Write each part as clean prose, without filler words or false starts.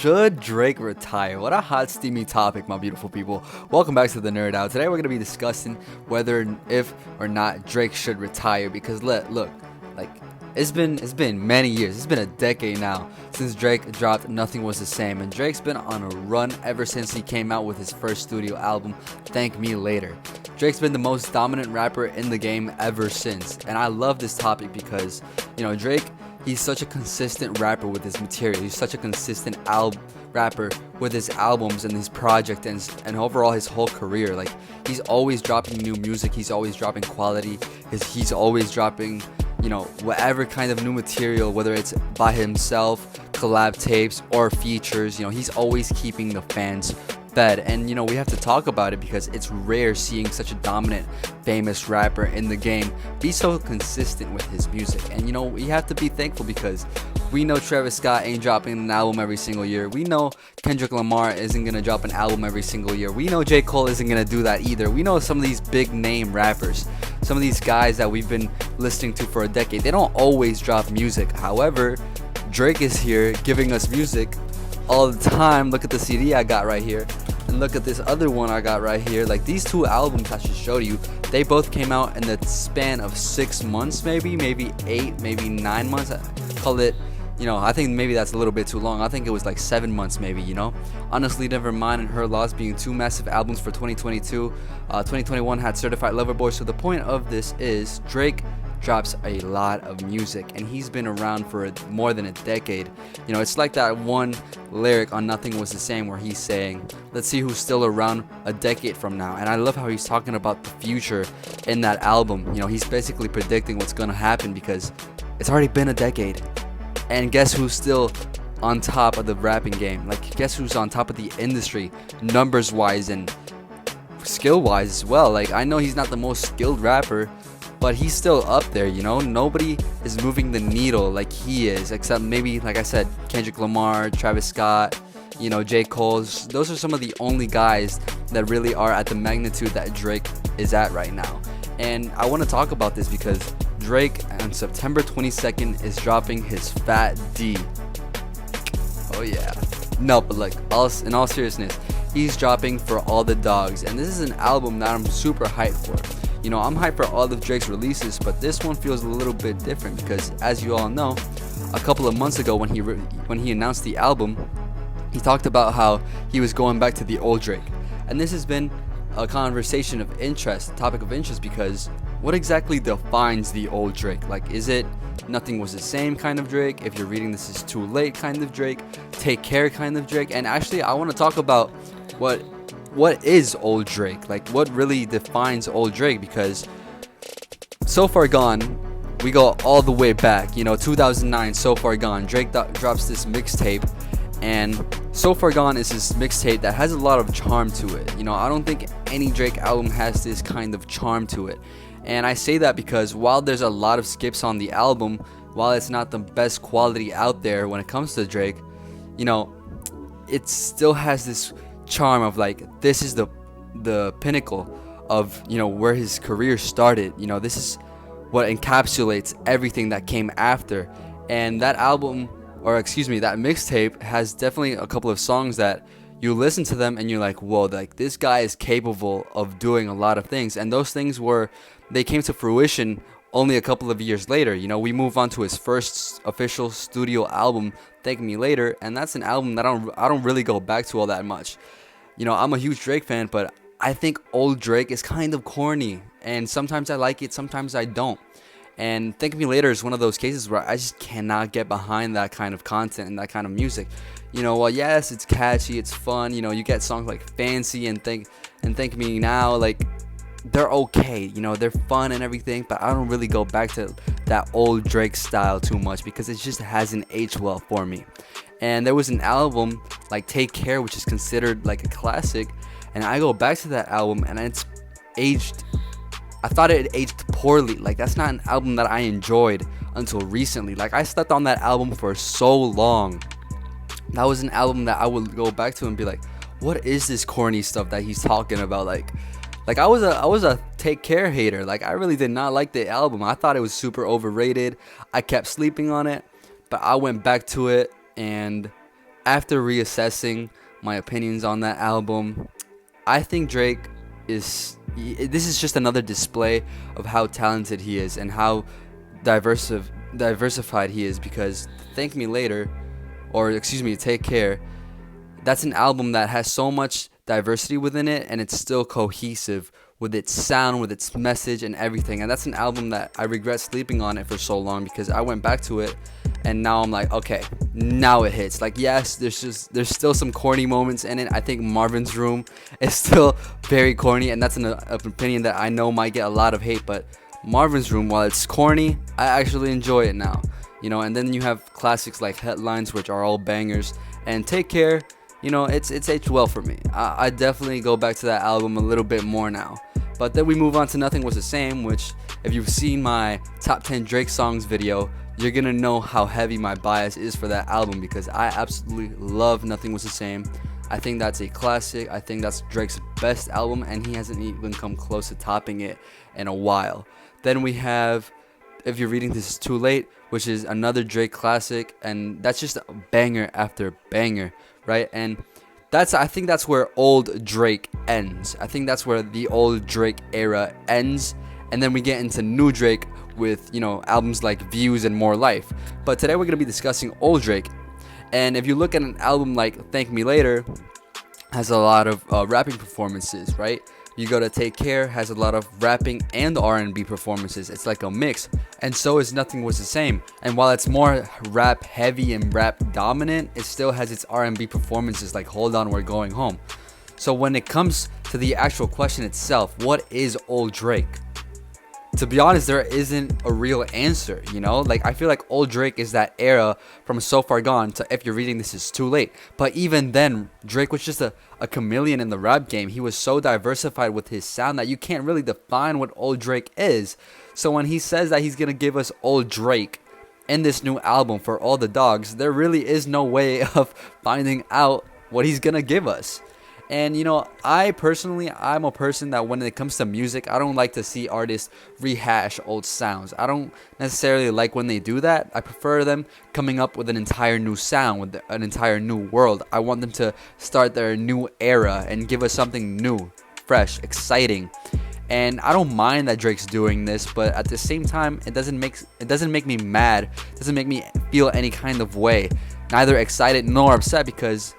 Should Drake retire? What a hot, steamy topic, my beautiful people. Welcome back to the Nerd Out. Today we're going to be discussing whether, if or not Drake should retire. Because look, like it's been many years. It's been a decade now since Drake dropped Nothing Was the Same, and Drake's been on a run ever since he came out with his first studio album, Thank Me Later. Drake's been the most dominant rapper in the game ever since, and I love this topic because Drake. He's such a consistent rapper with his material. He's such a consistent rapper with his albums and his project and overall his whole career. Like, he's always dropping new music. He's always dropping quality. He's always dropping, whatever kind of new material, whether it's by himself, collab tapes, or features. He's always keeping the fans fed. And we have to talk about it because it's rare seeing such a dominant, famous rapper in the game be so consistent with his music. And we have to be thankful because we know Travis Scott ain't dropping an album every single year. We know Kendrick Lamar isn't gonna drop an album every single year. We know J. Cole isn't gonna do that either. We know some of these big name rappers, some of these guys that we've been listening to for a decade, they don't always drop music. However, Drake is here giving us music all the time. Look at the CD I got right here, and look at this other one I got right here. Like, these two albums I just showed you, they both came out in the span of 6 months, maybe 8, maybe 9 months. I call it, I think maybe that's a little bit too long. I think it was like 7 months maybe. Honestly, never mind. And Her Loss being two massive albums for 2022. 2021 had Certified Lover Boy. So the point of this is Drake drops a lot of music, and he's been around for more than a decade. It's like that one lyric on Nothing Was the Same where he's saying, let's see who's still around a decade from now. And I love how he's talking about the future in that album. He's basically predicting what's gonna happen because it's already been a decade. And guess who's still on top of the rapping game? Like, guess who's on top of the industry, numbers wise and skill wise as well? Like, I know he's not the most skilled rapper, but he's still up there. Nobody is moving the needle like he is, except maybe, like I said, Kendrick Lamar, Travis Scott, J. Cole. Those are some of the only guys that really are at the magnitude that Drake is at right now. And I want to talk about this because Drake on September 22nd is dropping his Fat D. Oh yeah. No, but like, in all seriousness, he's dropping For All the Dogs, and this is an album that I'm super hyped for. I'm hyped for all of Drake's releases, but this one feels a little bit different because, as you all know, a couple of months ago when he announced the album, he talked about how he was going back to the old Drake. And this has been a conversation of interest, topic of interest, because what exactly defines the old Drake? Like, is it Nothing Was the Same kind of Drake? If you're reading this is Too Late kind of Drake? Take Care kind of Drake? And actually, I want to talk about what is old Drake? Like, what really defines old Drake? Because So Far Gone, we go all the way back, 2009, So Far Gone. Drake drops this mixtape, and So Far Gone is this mixtape that has a lot of charm to it. I don't think any Drake album has this kind of charm to it. And I say that because while there's a lot of skips on the album, while it's not the best quality out there when it comes to Drake, it still has this charm of, like, this is the pinnacle of where his career started. This is what encapsulates everything that came after. And that album, or excuse me, that mixtape has definitely a couple of songs that you listen to them and you're like, whoa, like, this guy is capable of doing a lot of things. And those things they came to fruition only a couple of years later. We move on to his first official studio album, Thank Me Later, and that's an album that I don't really go back to all that much. I'm a huge Drake fan, but I think old Drake is kind of corny, and sometimes I like it, sometimes I don't. And Thank Me Later is one of those cases where I just cannot get behind that kind of content and that kind of music. Well, yes, it's catchy, it's fun. You get songs like Fancy and Thank Me Now, like, they're okay, they're fun and everything, but I don't really go back to that old Drake style too much because it just hasn't aged well for me. And there was an album like Take Care, which is considered like a classic, and I go back to that album and it's aged, I thought it aged poorly. Like, that's not an album that I enjoyed until recently. Like, I slept on that album for so long. That was an album that I would go back to and be like, what is this corny stuff that he's talking about? Like I was a Take Care hater. Like, I really did not like the album. I thought it was super overrated. I kept sleeping on it, but I went back to it, and After reassessing my opinions on that album, I think Drake is. This is just another display of how talented he is and how diversified he is. Because Thank Me Later, or excuse me, Take Care, that's an album that has so much diversity within it, and it's still cohesive with its sound, with its message, and everything. And that's an album that I regret sleeping on it for so long, because I went back to it and now I'm like, okay, now it hits. Like, yes, there's still some corny moments in it. I think Marvin's Room is still very corny, and that's an opinion that I know might get a lot of hate. But Marvin's Room, while it's corny, I actually enjoy it now. And then you have classics like Headlines, which are all bangers, and Take Care. It's aged well for me. I definitely go back to that album a little bit more now. But then we move on to Nothing Was the Same, which, if you've seen my top 10 Drake songs video, you're gonna know how heavy my bias is for that album, because I absolutely love Nothing Was the Same. I think that's a classic. I think that's Drake's best album, and he hasn't even come close to topping it in a while. Then we have If You're Reading This Is Too Late, which is another Drake classic, and that's just a banger after banger, right? And I think that's where old Drake ends. I think that's where the old Drake era ends, and then we get into new Drake with albums like Views and More Life. But today we're gonna be discussing old Drake, and if you look at an album like Thank Me Later, has a lot of rapping performances, right? You go to Take Care, has a lot of rapping and R&B performances. It's like a mix. And so is Nothing Was the Same. And while it's more rap heavy and rap dominant, it still has its R&B performances like Hold On, We're Going Home. So when it comes to the actual question itself, what is old Drake? To be honest, there isn't a real answer, Like, I feel like old Drake is that era from So Far Gone to If You're Reading This Is Too Late. But even then, Drake was just a chameleon in the rap game. He was so diversified with his sound that you can't really define what old Drake is. So when he says that he's going to give us old Drake in this new album for all the dogs, there really is no way of finding out what he's going to give us. And I'm a person that when it comes to music, I don't like to see artists rehash old sounds. I don't necessarily like when they do that. I prefer them coming up with an entire new sound, with an entire new world. I want them to start their new era and give us something new, fresh, exciting. And I don't mind that Drake's doing this, but at the same time, it doesn't make me mad. It doesn't make me feel any kind of way, neither excited nor upset, because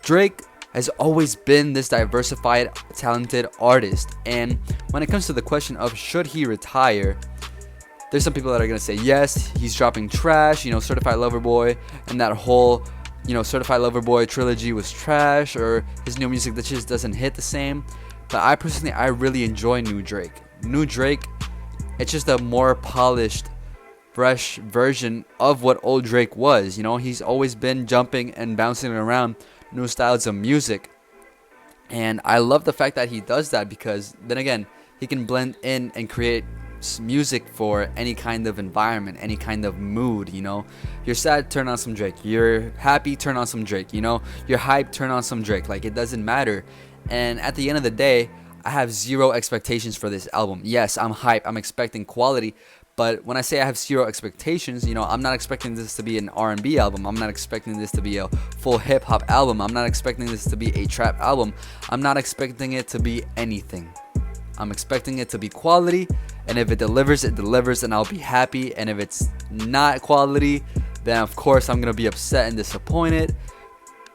Drake has always been this diversified, talented artist. And when it comes to the question of should he retire, there's some people that are going to say yes, he's dropping trash, Certified Lover Boy, and that whole, Certified Lover Boy trilogy was trash, or his new music that just doesn't hit the same. But I really enjoy New Drake. New Drake, it's just a more polished, fresh version of what old Drake was. He's always been jumping and bouncing around new styles of music, and I love the fact that he does that, because then again, he can blend in and create music for any kind of environment, any kind of mood. You're sad, turn on some Drake. You're happy, turn on some Drake. You're hyped, turn on some Drake. Like, it doesn't matter. And at the end of the day, I have zero expectations for this album. Yes, I'm hyped, I'm expecting quality. But when I say I have zero expectations, I'm not expecting this to be an R&B album. I'm not expecting this to be a full hip-hop album. I'm not expecting this to be a trap album. I'm not expecting it to be anything. I'm expecting it to be quality, and if it delivers, and I'll be happy. And if it's not quality, then of course I'm going to be upset and disappointed.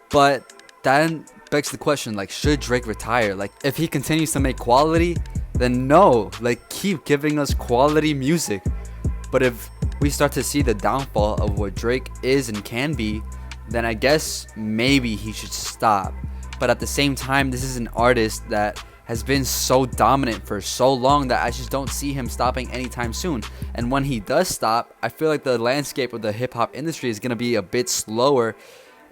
But that begs the question, like, should Drake retire? Like, if he continues to make quality, then no, like, keep giving us quality music. But if we start to see the downfall of what Drake is and can be, then I guess maybe he should stop. But at the same time, this is an artist that has been so dominant for so long that I just don't see him stopping anytime soon. And when he does stop, I feel like the landscape of the hip-hop industry is going to be a bit slower.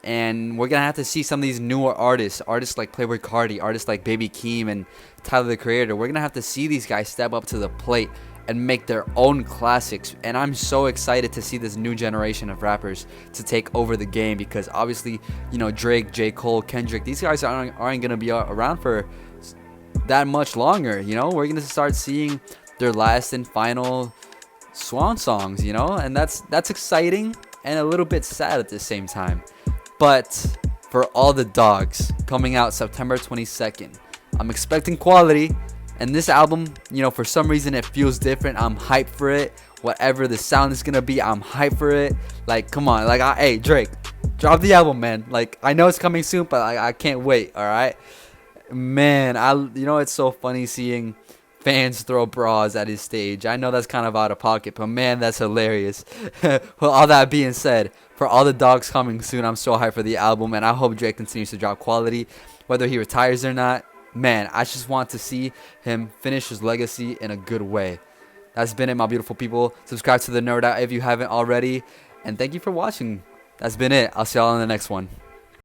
And we're going to have to see some of these newer artists like Playboi Carti, artists like Baby Keem and Tyler, the Creator. We're going to have to see these guys step up to the plate and make their own classics. And I'm so excited to see this new generation of rappers to take over the game, because obviously, Drake, J. Cole, Kendrick, these guys aren't going to be around for that much longer. We're going to start seeing their last and final swan songs, and that's exciting and a little bit sad at the same time. But for all the dogs coming out September 22nd, I'm expecting quality. And this album, you know, for some reason it feels different. I'm hyped for it. Whatever the sound is gonna be, I'm hyped for it. Like, come on, like, hey Drake, drop the album, man. Like, I know it's coming soon, but I can't wait. All right, man. You know, it's so funny seeing fans throw bras at his stage. I know that's kind of out of pocket, but man, that's hilarious. Well, all that being said, for all the dogs coming soon, I'm so hyped for the album, and I hope Drake continues to drop quality, whether he retires or not. Man, I just want to see him finish his legacy in a good way. That's been it, my beautiful people. Subscribe to the Nerd Out if you haven't already. And thank you for watching. That's been it. I'll see y'all in the next one.